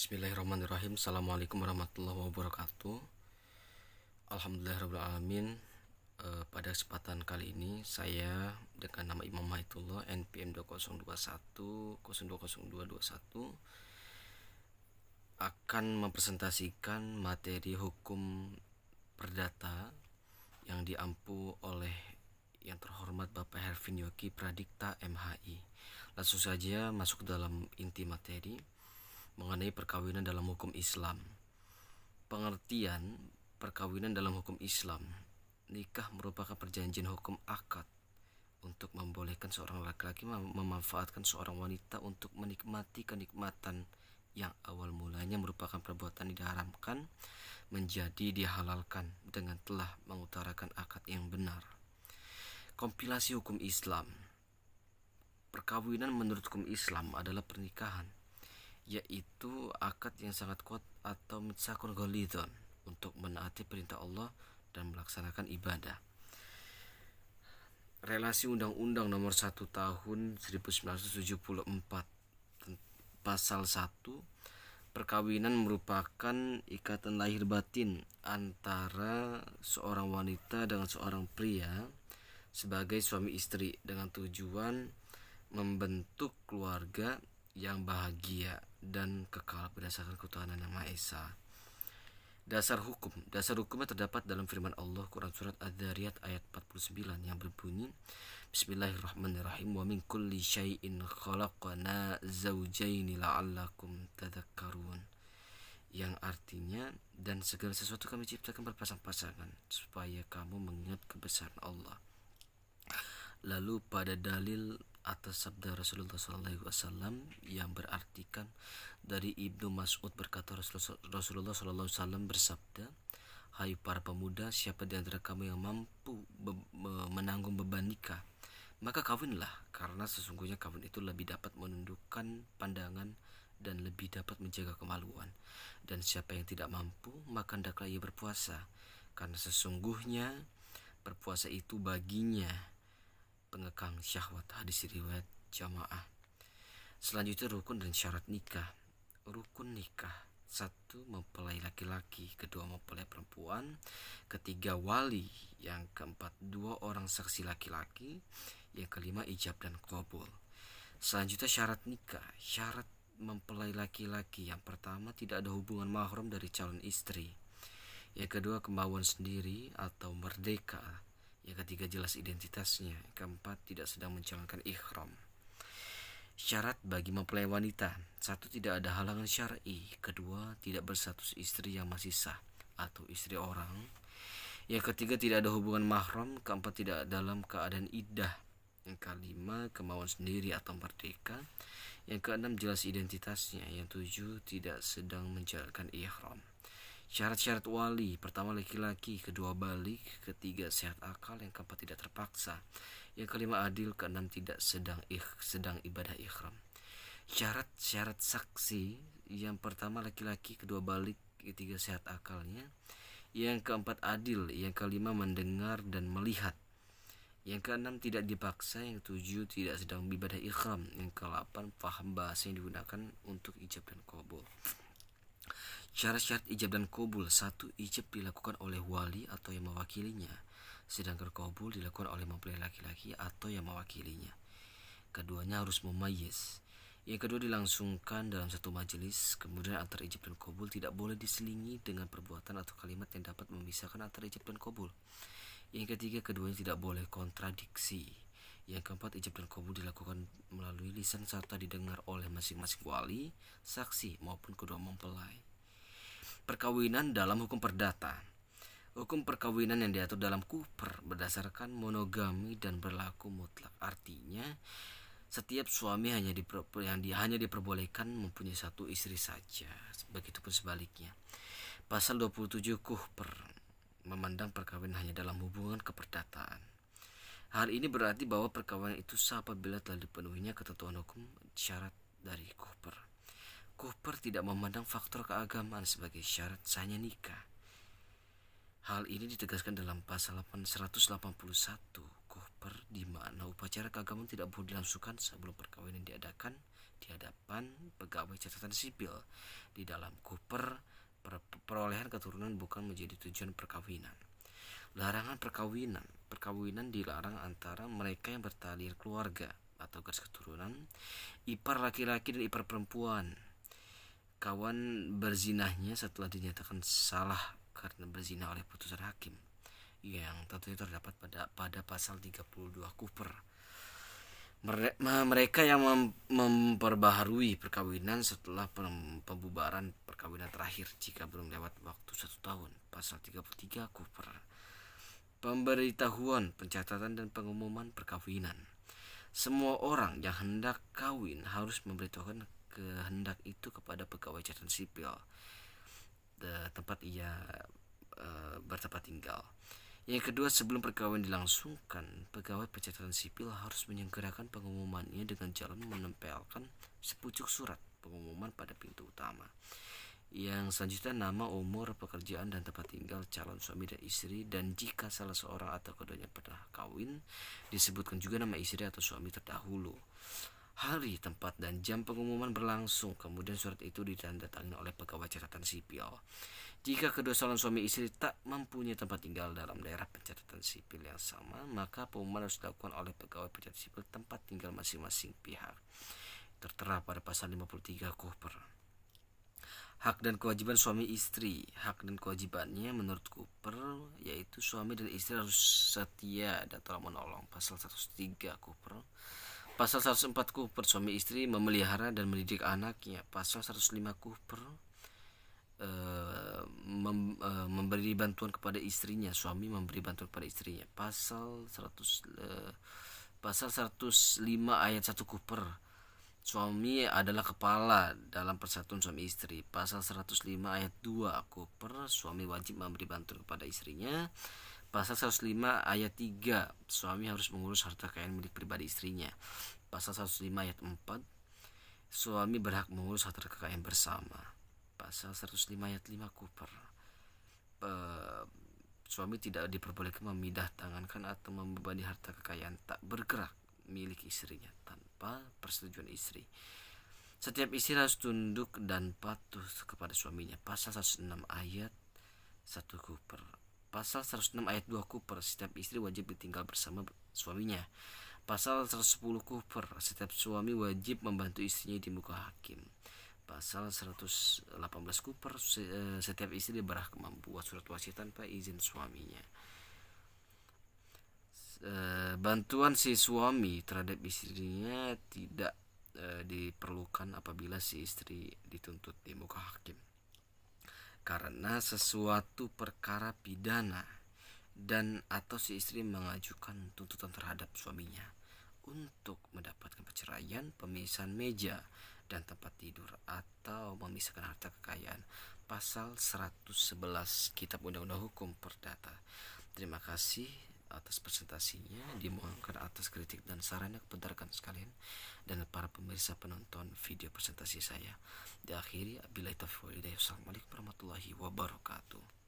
Bismillahirrahmanirrahim. Assalamualaikum warahmatullahi wabarakatuh. Alhamdulillahirrahmanirrahim. Pada kesempatan kali ini saya dengan nama Imam Maitullah NPM 2021 akan mempresentasikan materi hukum perdata yang diampu oleh yang terhormat Bapak Hervin Yogi Pradikta MHI. Langsung saja masuk ke dalam inti materi mengenai perkawinan dalam hukum Islam. Pengertian perkawinan dalam hukum Islam: nikah merupakan perjanjian hukum akad untuk membolehkan seorang laki-laki memanfaatkan seorang wanita untuk menikmati kenikmatan yang awal mulanya merupakan perbuatan diharamkan menjadi dihalalkan dengan telah mengutarakan akad yang benar. Kompilasi hukum Islam. Perkawinan menurut hukum Islam adalah pernikahan, yaitu akad yang sangat kuat atau mitsakun ghalidhon untuk menaati perintah Allah dan melaksanakan ibadah. Relasi Undang-Undang Nomor 1 Tahun 1974 Pasal 1, perkawinan merupakan ikatan lahir batin antara seorang wanita dengan seorang pria sebagai suami istri dengan tujuan membentuk keluarga yang bahagia dan kekal berdasarkan ketuhanan Yang Maha Esa. Dasar hukumnya terdapat dalam firman Allah Quran surat Adz-Dzariyat ayat 49 yang berbunyi Bismillahirrahmanirrahim, wa min kulli syai'in khalaqna zawjaini la'allakum tadhakkarun, yang artinya dan segala sesuatu kami ciptakan berpasang-pasangan supaya kamu mengingat kebesaran Allah. Lalu pada dalil atas sabda Rasulullah SAW yang berartikan dari Ibnu Mas'ud berkata Rasulullah SAW bersabda, hai para pemuda, siapa di antara kamu yang mampu menanggung beban nikah, maka kawinlah, karena sesungguhnya kawin itu lebih dapat menundukkan pandangan dan lebih dapat menjaga kemaluan. Dan siapa yang tidak mampu, maka hendaklah ia berpuasa, karena sesungguhnya berpuasa itu baginya pengekang syahwat. Hadis riwayat jamaah. Selanjutnya rukun dan syarat nikah. Rukun nikah: 1. Mempelai laki-laki, 2. Mempelai perempuan, 3. Wali, yang keempat 2 orang saksi laki-laki, yang kelima ijab dan qabul. Selanjutnya syarat nikah. Syarat mempelai laki-laki: yang pertama tidak ada hubungan mahram dari calon istri, yang kedua kemauan sendiri atau merdeka, yang ketiga jelas identitasnya, yang keempat tidak sedang menjalankan ihram. Syarat bagi mempelai wanita: 1. Tidak ada halangan syar'i, 2. Tidak berstatus istri yang masih sah atau istri orang, yang ketiga tidak ada hubungan mahram, keempat tidak dalam keadaan iddah, yang kelima kemauan sendiri atau merdeka, yang keenam jelas identitasnya, yang tujuh tidak sedang menjalankan ihram. Syarat-syarat wali: pertama laki-laki, kedua balik, ketiga sehat akal, yang keempat tidak terpaksa, yang kelima adil, keenam tidak sedang ibadah ihram. Syarat-syarat saksi: yang pertama laki-laki, kedua balik, ketiga sehat akalnya, yang keempat adil, yang kelima mendengar dan melihat, yang keenam tidak dipaksa, yang tujuh tidak sedang ibadah ihram, yang kedelapan paham bahasa yang digunakan untuk ijab dan qabul. Syarat-syarat ijab dan qabul: 1. Ijab dilakukan oleh wali atau yang mewakilinya, sedangkan qabul dilakukan oleh mempelai laki-laki atau yang mewakilinya. Keduanya harus mumayyiz. Yang kedua dilangsungkan dalam satu majelis. Kemudian antara ijab dan qabul tidak boleh diselingi dengan perbuatan atau kalimat yang dapat memisahkan antara ijab dan qabul. Yang ketiga, keduanya tidak boleh kontradiksi. Yang keempat, ijab dan qabul dilakukan melalui lisan serta didengar oleh masing-masing wali, saksi maupun kedua mempelai. Perkawinan dalam hukum perdata. Hukum perkawinan yang diatur dalam KUPR berdasarkan monogami dan berlaku mutlak. Artinya setiap suami hanya diperbolehkan mempunyai satu istri saja. Begitupun sebaliknya. Pasal 27 KUPR memandang perkawinan hanya dalam hubungan keperdataan. Hal ini berarti bahwa perkawinan itu sah apabila telah dipenuhinya ketentuan hukum syarat dari KUPR. KUPR tidak memandang faktor keagamaan sebagai syarat sahnya nikah. Hal ini ditegaskan dalam pasal 181 KUPR, di mana upacara keagamaan tidak boleh dilangsungkan sebelum perkawinan diadakan di hadapan pegawai catatan sipil. Di dalam Cooper, perolehan keturunan bukan menjadi tujuan perkawinan. Larangan perkawinan. Perkawinan dilarang antara mereka yang bertali keluarga atau garis keturunan, ipar laki-laki dan ipar perempuan. Kawan berzinahnya setelah dinyatakan salah karena berzina oleh putusan hakim, yang tentunya terdapat pada pasal 32 Cooper. Mereka yang memperbaharui perkawinan setelah pembubaran perkawinan terakhir jika belum lewat waktu 1 tahun, pasal 33 Cooper. Pemberitahuan, pencatatan dan pengumuman perkawinan. Semua orang yang hendak kawin harus memberitahukan kehendak itu kepada pegawai catatan sipil tempat ia bertempat tinggal. Yang kedua, sebelum perkawinan dilangsungkan, pegawai pencatatan sipil harus menyegerakan pengumumannya dengan jalan menempelkan sepucuk surat pengumuman pada pintu utama. Yang selanjutnya, nama, umur, pekerjaan, dan tempat tinggal calon suami dan istri, dan jika salah seorang atau keduanya pernah kawin, disebutkan juga nama istri atau suami terdahulu, hari, tempat, dan jam pengumuman berlangsung. Kemudian surat itu ditandatangani oleh pegawai catatan sipil. Jika kedua calon suami istri tak mempunyai tempat tinggal dalam daerah pencatatan sipil yang sama, maka pengumuman harus dilakukan oleh pegawai pencatatan sipil tempat tinggal masing-masing pihak. Tertera pada pasal 53 Cooper. Hak dan kewajiban suami istri. Hak dan kewajibannya menurut Cooper yaitu suami dan istri harus setia dan tolong menolong. Pasal 103 Cooper. Pasal 104 Cooper, suami istri memelihara dan mendidik anaknya. Pasal 105 Cooper, memberi bantuan kepada istrinya, suami memberi bantuan kepada istrinya. Pasal 105 ayat 1 Cooper, suami adalah kepala dalam persatuan suami istri. Pasal 105 ayat 2 Cooper, suami wajib memberi bantuan kepada istrinya. Pasal 105 ayat 3, suami harus mengurus harta kekayaan milik pribadi istrinya. Pasal 105 ayat 4, suami berhak mengurus harta kekayaan bersama. Pasal 105 ayat 5 Cooper, suami tidak diperbolehkan memidah tangankan atau membebani harta kekayaan tak bergerak milik istrinya tanpa persetujuan istri. Setiap istri harus tunduk dan patuh kepada suaminya. Pasal 106 ayat 1 Cooper. Pasal 106 ayat 2 Cooper, setiap istri wajib tinggal bersama suaminya. Pasal 110 Cooper, setiap suami wajib membantu istrinya di muka hakim. Pasal 118 Cooper, setiap istri berhak membuat surat wasiat tanpa izin suaminya. Bantuan si suami terhadap istrinya tidak diperlukan apabila si istri dituntut di muka hakim karena sesuatu perkara pidana dan atau si istri mengajukan tuntutan terhadap suaminya untuk mendapatkan perceraian, pemisahan meja dan tempat tidur, atau memisahkan harta kekayaan. Pasal 111 Kitab Undang-Undang Hukum Perdata. Terima kasih atas presentasinya, dimohonkan atas kritik dan sarannya kepada rekan sekalian dan para pemirsa penonton video presentasi saya. Diakhiri, wabillahi taufiq wal hidayah. Wassalamualaikum warahmatullahi wabarakatuh.